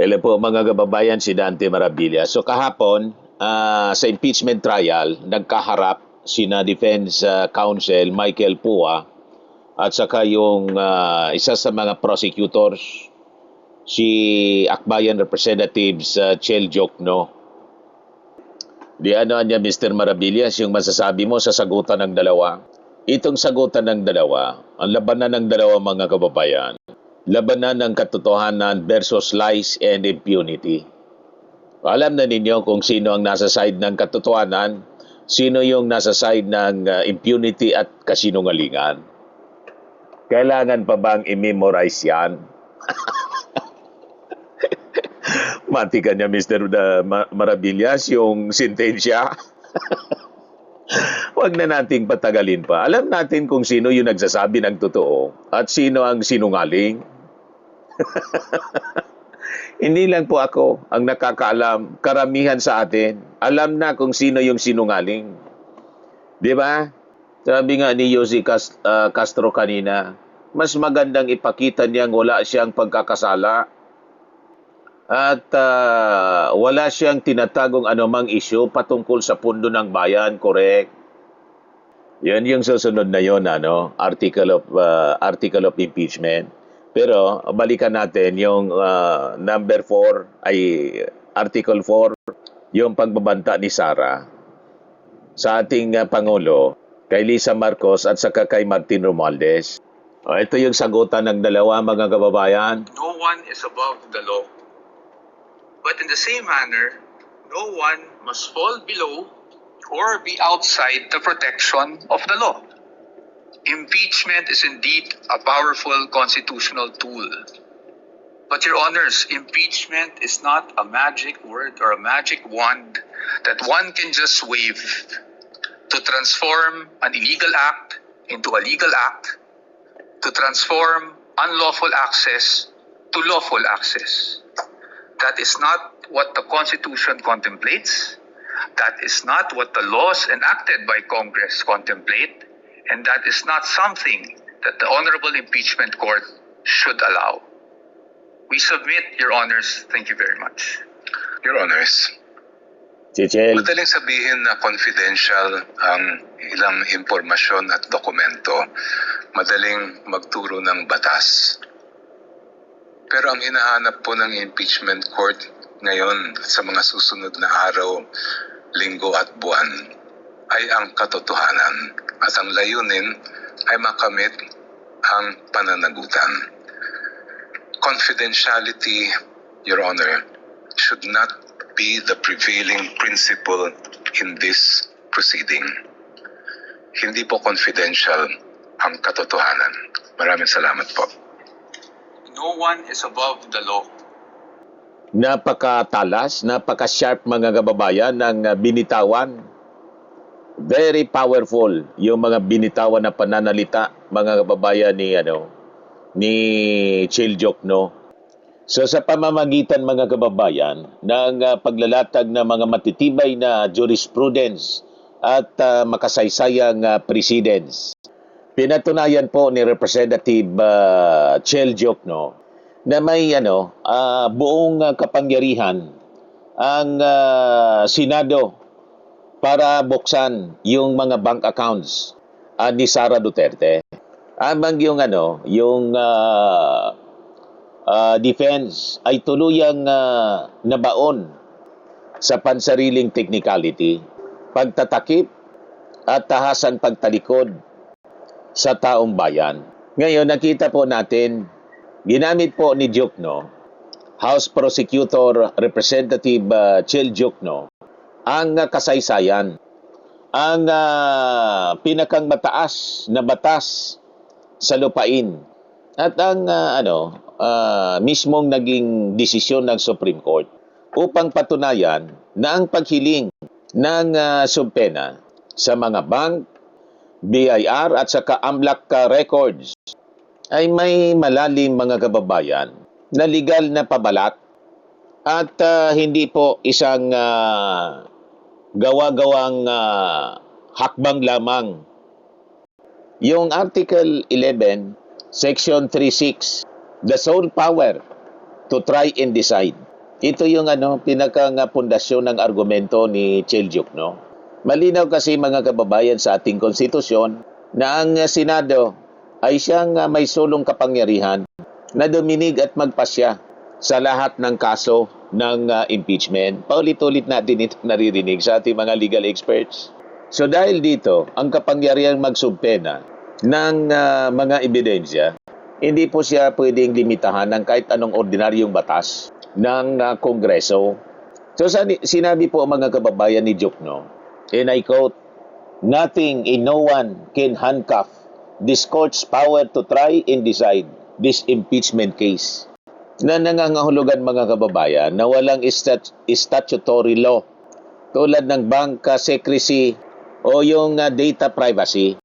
Hello po mga kababayan, si Dante Marabilia. So kahapon, sa impeachment trial, nagkaharap sina Defense Counsel Michael Pua at saka yung isa sa mga prosecutors, si Akbayan Representatives Chel Jokno. Di ano niya Mr. Marabillas, yung masasabi mo sa sagutan ng dalawa? Itong sagutan ng dalawa, ang labanan ng dalawa mga kababayan, labanan ng katotohanan versus lies and impunity. Alam na ninyo kung sino ang nasa side ng katotohanan, sino yung nasa side ng impunity at kasinungalingan. Kailangan pa bang i-memorize yan? Mati ka niya, Mr. Marabillas, yung sentensya. Huwag na nating patagalin pa. Alam natin kung sino yung nagsasabi ng totoo at sino ang sinungaling. Hindi lang po ako ang nakakaalam. Karamihan sa atin, alam na kung sino yung sinungaling. Di ba? Sabi nga ni Yossi Castro kanina, mas magandang ipakita niyang wala siyang pagkakasala at wala siyang tinatagong anumang isyu patungkol sa pundo ng bayan, correct? Yan yung susunod na yon, article of impeachment. Pero balikan natin yung number 4 ay Article 4, yung pagbabanta ni Sara sa ating Pangulo, kay Lisa Marcos at saka kay Martin Romualdez. Ito yung sagutan ng dalawa mga kababayan. No one is above the law. But in the same manner, no one must fall below or be outside the protection of the law. Impeachment is indeed a powerful constitutional tool. But Your Honors, impeachment is not a magic word or a magic wand that one can just wave to transform an illegal act into a legal act, to transform unlawful access to lawful access. That is not what the Constitution contemplates. That is not what the laws enacted by Congress contemplate. And that is not something that the Honorable Impeachment Court should allow. We submit, Your Honors. Thank you very much. Your Honors, Chichel. madaling sabihin na confidential ang ilang impormasyon at dokumento. Madaling magturo ng batas. Pero ang hinahanap po ng impeachment court ngayon sa mga susunod na araw, linggo at buwan ay ang katotohanan at ang layunin ay makamit ang pananagutan. Confidentiality, Your Honor, should not be the prevailing principle in this proceeding. Hindi po confidential ang katotohanan. Maraming salamat po. No one is above the law. Napakatalas, napaka-sharp mga kababayan ng binitawan. Very powerful yung mga binitawan na pananalita mga kababayan ni Chel Jokno. So sa pamamagitan mga kababayan ng paglalatag ng mga matitibay na jurisprudence at makasaysayang precedents, pinatunayan po ni Representative Chel Jokno na may buong kapangyarihan ang Senado para buksan yung mga bank accounts ni Sara Duterte. Amang yung defense ay tuluyang nabaon sa pansariling technicality, pagtatakip at tahasan pagtalikod sa taong bayan. Ngayon, nakita po natin, ginamit po ni Jokno, House Prosecutor Representative Chel Jokno, ang kasaysayan, ang pinakang mataas na batas sa lupain at ang mismong naging desisyon ng Supreme Court upang patunayan na ang paghiling ng subpena sa mga bank, BIR at saka AMLAC records ay may malalim mga kababayan na legal na pabalat at hindi po isang gawa-gawang hakbang lamang. Yung Article 11, Section 36, the sole power to try and decide. Ito yung pinakang pundasyon ng argumento ni Cheljuk, no? Malinaw kasi mga kababayan sa ating konstitusyon na ang Senado ay siyang may sulong kapangyarihan na duminig at magpasya sa lahat ng kaso ng impeachment. Paulit-ulit natin ito naririnig sa ating mga legal experts. So dahil dito, ang kapangyarihang magsumpena ng mga ebidensya, hindi po siya pwedeng limitahan ng kahit anong ordinaryong batas ng Kongreso. So sinabi po mga kababayan ni Jokno, and I quote, "Nothing and no one can handcuff this court's power to try and decide this impeachment case." Na nangangahulugan mga kababayan na walang statutory law tulad ng bank secrecy o yung data privacy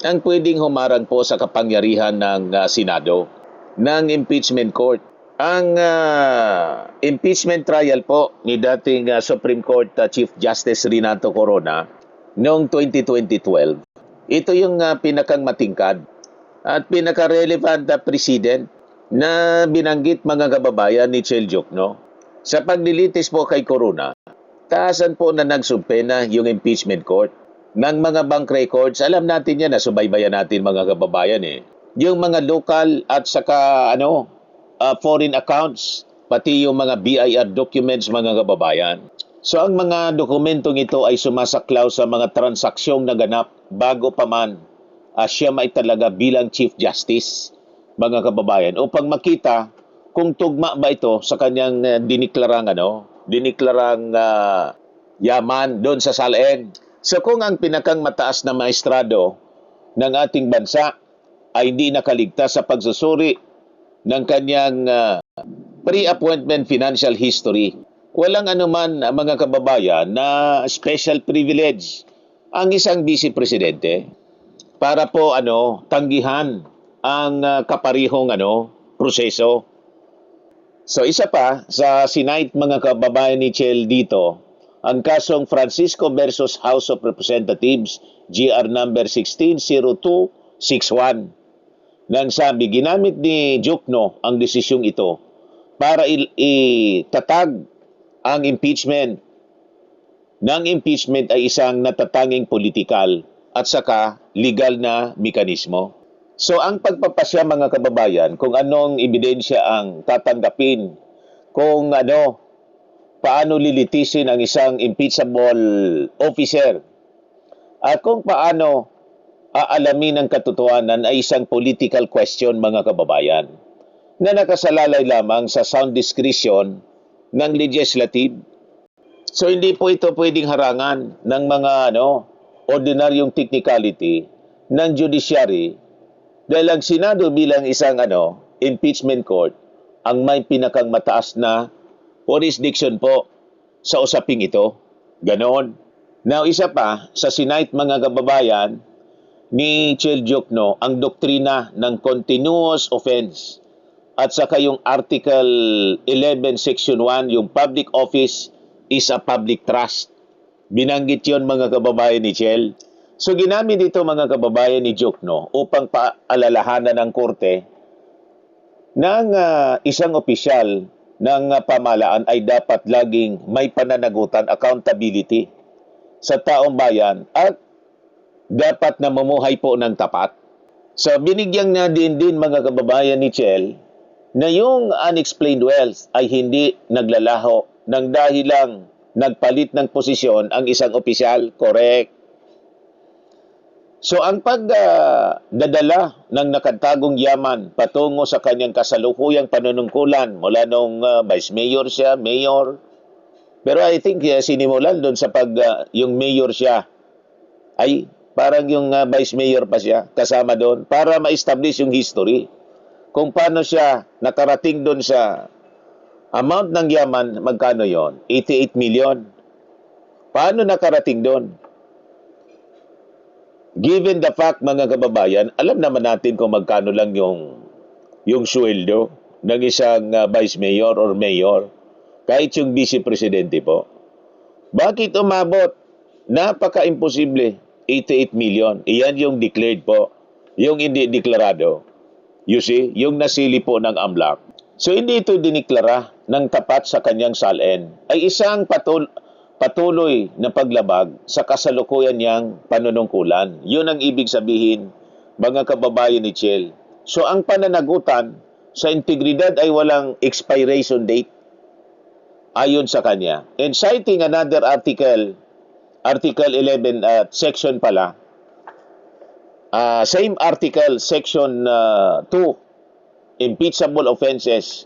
ang pwedeng humarang po sa kapangyarihan ng Senado, ng impeachment court. Ang impeachment trial po ni dating Supreme Court Chief Justice Renato Corona noong 2012, ito yung pinakang matingkad at pinaka-relevant precedent na binanggit mga kababayan ni Cheljuk, no? Sa paglilitis po kay Corona, taasan po na nagsumpena yung impeachment court ng mga bank records. Alam natin yan, nasubaybayan natin mga kababayan eh. Yung mga local at saka foreign accounts, pati yung mga BIR documents mga kababayan. So ang mga dokumentong ito ay sumasaklaw sa mga transaksyong naganap bago pa man siya maitalaga bilang Chief Justice mga kababayan, upang makita kung tugma ba ito sa kanyang diniklarang yaman doon sa salain. So kung ang pinakang mataas na maestrado ng ating bansa ay hindi nakaligtas sa pagsusuri ng kanyang pre-appointment financial history, walang anuman mga kababayan na special privilege ang isang vice presidente para po tanggihan ang kaparihong proseso. So isa pa sa sinight mga kababayan ni Chel dito, ang kasong Francisco versus House of Representatives GR number 160261. Nang sabi, ginamit ni Jokno ang desisyong ito para itatag ang impeachment. Nang impeachment ay isang natatanging politikal at saka legal na mekanismo. So ang pagpapasya mga kababayan kung anong ebidensya ang tatanggapin, kung paano lilitisin ang isang impeachable officer, at kung paano aalamin ang katotohanan ay isang political question mga kababayan na nakasalalay lamang sa sound discretion ng legislative. So hindi po ito pwedeng harangan ng mga ordinaryong technicality ng judiciary, dahil ang Senado bilang isang impeachment court ang may pinakang mataas na jurisdiction po sa usaping ito. Ganon. Now isa pa sa Senate mga kababayan ni Cheljuk, ang doktrina ng continuous offense at saka yung Article 11 Section 1, yung public office is a public trust. Binanggit yon mga kababayan ni Chel. So ginamit dito mga kababayan ni Jokno upang paalalahanan ng korte ng isang opisyal ng pamahalaan ay dapat laging may pananagutan, accountability sa taong bayan at dapat na mamumuhay po ng tapat. So binigyan na din mga kababayan ni Chel na yung unexplained wealth ay hindi naglalaho ng dahilang nagpalit ng posisyon ang isang opisyal. Correct. So ang pagdadala ng nakatagong yaman patungo sa kanyang kasalukuyang panunungkulan mula nung vice mayor siya, mayor. Pero I think sinimulan doon sa yung mayor siya ay parang yung vice mayor pa siya kasama doon para ma-establish yung history kung paano siya nakarating doon sa amount ng yaman. Magkano yon? 88 million. Paano nakarating doon? Given the fact mga kababayan, alam naman natin kung magkano lang yung sweldo ng isang vice mayor or mayor, kahit yung vice presidente po. Bakit umabot? Napaka-imposible. 88 million. Iyan yung declared po. Yung hindi deklarado. You see? Yung nasili po ng AMLAC. So hindi ito diniklara ng tapat sa kanyang salin ay isang patuloy na paglabag sa kasalukuyan niyang panunungkulan. Yun ang ibig sabihin, mga kababayan ni Chel. So ang pananagutan sa integridad ay walang expiration date ayon sa kanya. And citing another article, Article 11 at section pala, same article, section 2, impeachable offenses,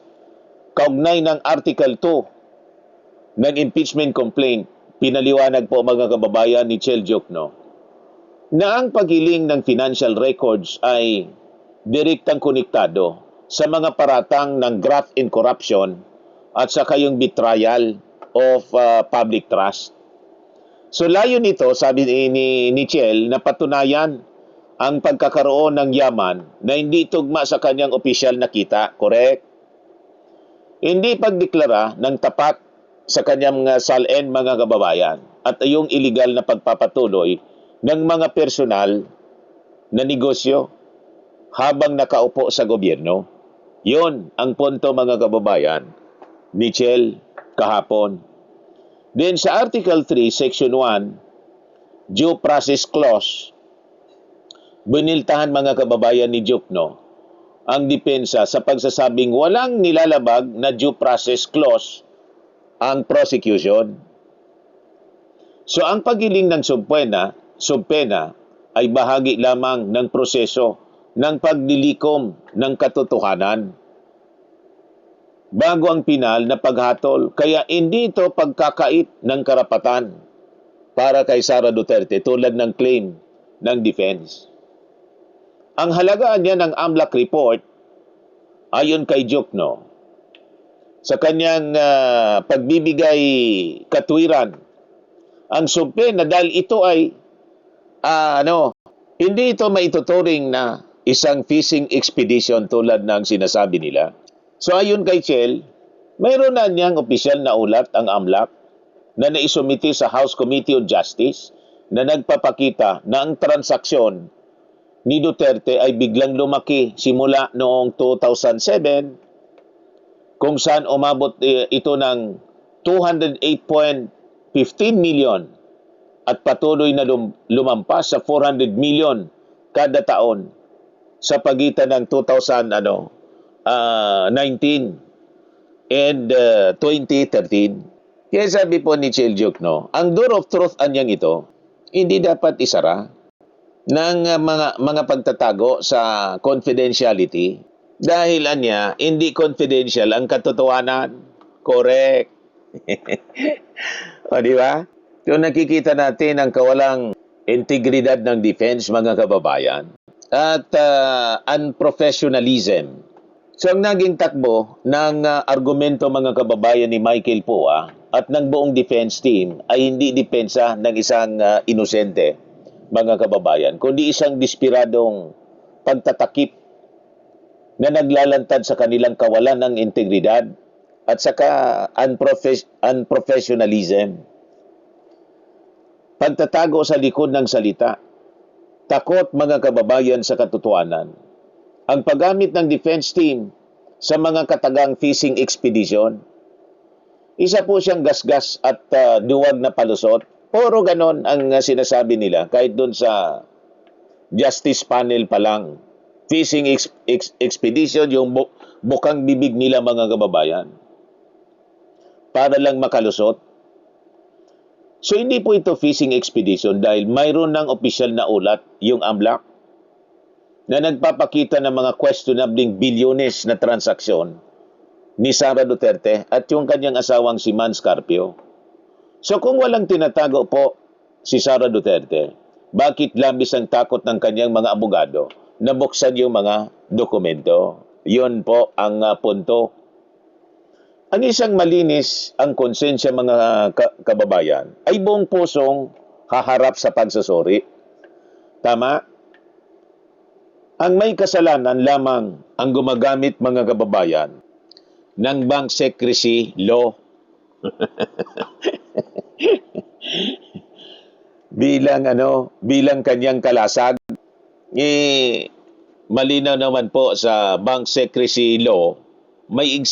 kaugnay ng Article 2 ng impeachment complaint, pinaliwanag po mga kababayan ni Chel Diokno na ang paghiling ng financial records ay direktang konektado sa mga paratang ng graft and corruption at saka yung betrayal of public trust. So layo nito, sabi ni Chel, na patunayan ang pagkakaroon ng yaman na hindi tugma sa kanyang opisyal na kita. Correct? Hindi pagdeklara ng tapat sa kanyang salin, mga kababayan, at yung illegal na pagpapatuloy ng mga personal na negosyo habang nakaupo sa gobyerno. Yun ang punto, mga kababayan, ni Chel kahapon. Then sa Article 3, Section 1, Due Process Clause, biniltahan, mga kababayan, ni Diokno ang depensa sa pagsasabing walang nilalabag na due process clause ang prosecution. So ang paghiling ng subpena ay bahagi lamang ng proseso ng pagdilikom ng katotohanan bago ang pinal na paghatol. Kaya hindi ito pagkakait ng karapatan para kay Sara Duterte tulad ng claim ng defense. Ang halagaan niya ng AMLAC report ayon kay Diokno sa kanyang pagbibigay katwiran ang subpena dahil ito ay hindi ito maituturing na isang fishing expedition tulad ng sinasabi nila. So ayon kay Chel, mayroon na niyang opisyal na ulat ang AMLAC na naisumiti sa House Committee on Justice na nagpapakita na ang transaksyon ni Duterte ay biglang lumaki simula noong 2007 kung saan umabot ito ng 208.15 million at patuloy na lumampas sa 400 million kada taon sa pagitan ng 2019 and 2013. Kaya sabi po ni Chel Diokno, ang door of truth anyang ito, hindi dapat isara ng mga pagtatago sa confidentiality dahil hindi confidential ang katotohanan. Correct. O, di ba? So nakikita natin ang kawalang integridad ng defense, mga kababayan, at unprofessionalism. So ang naging takbo ng argumento, mga kababayan, ni Michael Poa at ng buong defense team ay hindi depensa ng isang inosente, mga kababayan, kundi isang despiradong pagtatakip na naglalantad sa kanilang kawalan ng integridad at saka unprofessionalism. Pagtatago sa likod ng salita, takot, mga kababayan, sa katotohanan. Ang paggamit ng defense team sa mga katagang fishing expedition, isa po siyang gasgas at duwag na palusot. Puro ganon ang sinasabi nila kahit doon sa Justice Panel pa lang. Fishing expedition, yung bukang bibig nila, mga kababayan, para lang makalusot. So hindi po ito fishing expedition dahil mayroon ng opisyal na ulat, yung AMLAC, na nagpapakita ng mga questionabling bilyones na transaksyon ni Sara Duterte at yung kanyang asawang si Mans Carpio. So kung walang tinatago po si Sara Duterte, bakit labis ang takot ng kanyang mga abogado na buksan yung mga dokumento? Yun po ang punto. Ang isang malinis ang konsensya, mga kababayan, ay buong pusong haharap sa pagsusuri. Tama? Ang may kasalanan lamang ang gumagamit, mga kababayan, ng bank secrecy law. bilang kanyang kalasag. Malinaw naman po sa bank secrecy law, may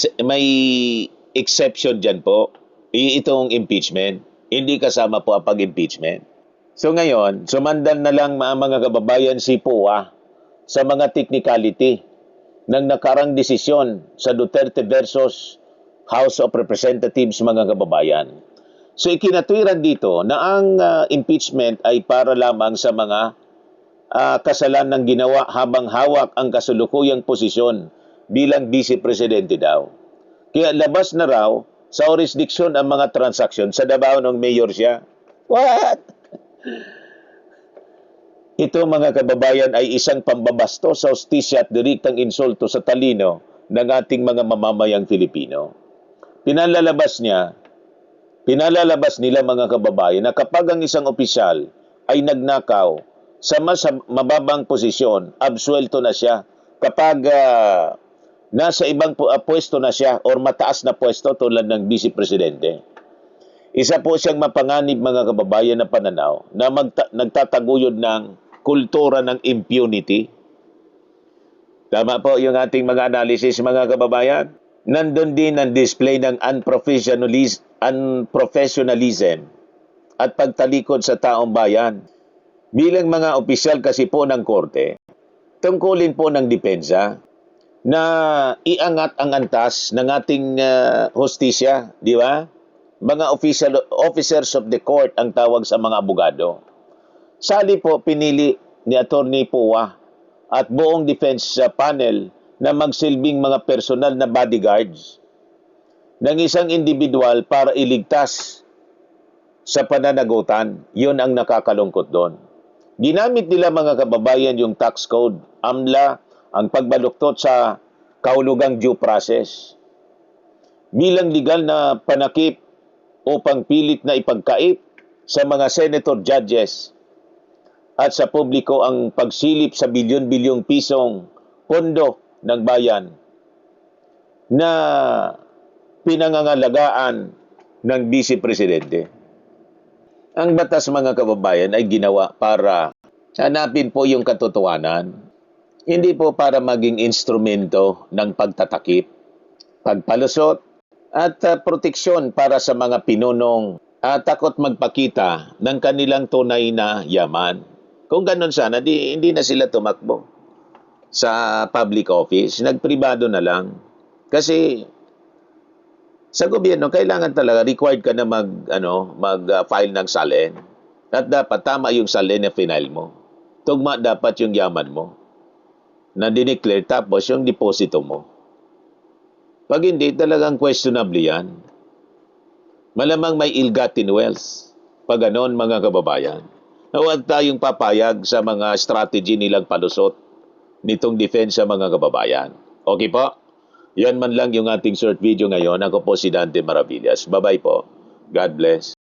exception dyan po. Itong impeachment. Hindi kasama po ang pag-impeachment. So ngayon, sumandal na lang mga kababayan si PUA sa mga technicality ng nakarang desisyon sa Duterte versus House of Representatives mga kababayan. So ikinatwiran dito na ang impeachment ay para lamang sa mga kasalanan ginawa habang hawak ang kasulukuyang posisyon bilang Vice Presidente daw. Kaya labas na raw sa jurisdiction ang mga transaksyon sa Davao ng mayor siya. What? Ito mga kababayan ay isang pambabasto sa hustisya at direktang insulto sa talino ng ating mga mamamayang Filipino. Pinalalabas nila mga kababayan na kapag ang isang opisyal ay nagnakaw sa mas mababang posisyon, absuelto na siya. Kapag nasa ibang pwesto na siya or mataas na pwesto tulad ng Vice Presidente. Isa po siyang mapanganib mga kababayan na pananaw na nagtataguyod ng kultura ng impunity. Tama po yung ating mga analysis mga kababayan. Nandun din ang display ng unprofessionalism at pagtalikod sa taong bayan. Bilang mga opisyal kasi po ng korte, tungkulin po ng depensa na iangat ang antas ng ating hustisya, di ba? Mga officers of the court ang tawag sa mga abogado. Sali po pinili ni Attorney PUA at buong defense panel na magsilbing mga personal na bodyguards ng isang individual para iligtas sa pananagutan. Yun ang nakakalungkot doon. Ginamit nila mga kababayan yung tax code, AMLA, ang pagbaluktot sa kahulugang due process bilang legal na panakip upang pilit na ipagkait sa mga senator judges at sa publiko ang pagsilip sa bilyon-bilyong pisong pondo ng bayan na pinangangalagaan ng Vice Presidente. Ang batas mga kababayan ay ginawa para hanapin po yung katotohanan, hindi po para maging instrumento ng pagtatakip, pagpalusot, at proteksyon para sa mga pinunong takot magpakita ng kanilang tunay na yaman. Kung ganun sana, hindi na sila tumakbo sa public office, nagpribado na lang. Kasi sa gobyerno, kailangan talaga, required ka na mag-file ng SALN. At dapat tama yung SALN na final mo. Tugma dapat yung yaman mo na dineclare tapos yung deposito mo. Pag hindi, talagang questionable yan. Malamang may ill-gotten wealth. Pag ganon, mga kababayan. Huwag tayong papayag sa mga strategy nilang palusot nitong defense sa mga kababayan. Okay po? Yan man lang yung ating short video ngayon. Ako po si Dante Maravillas. Bye-bye po. God bless.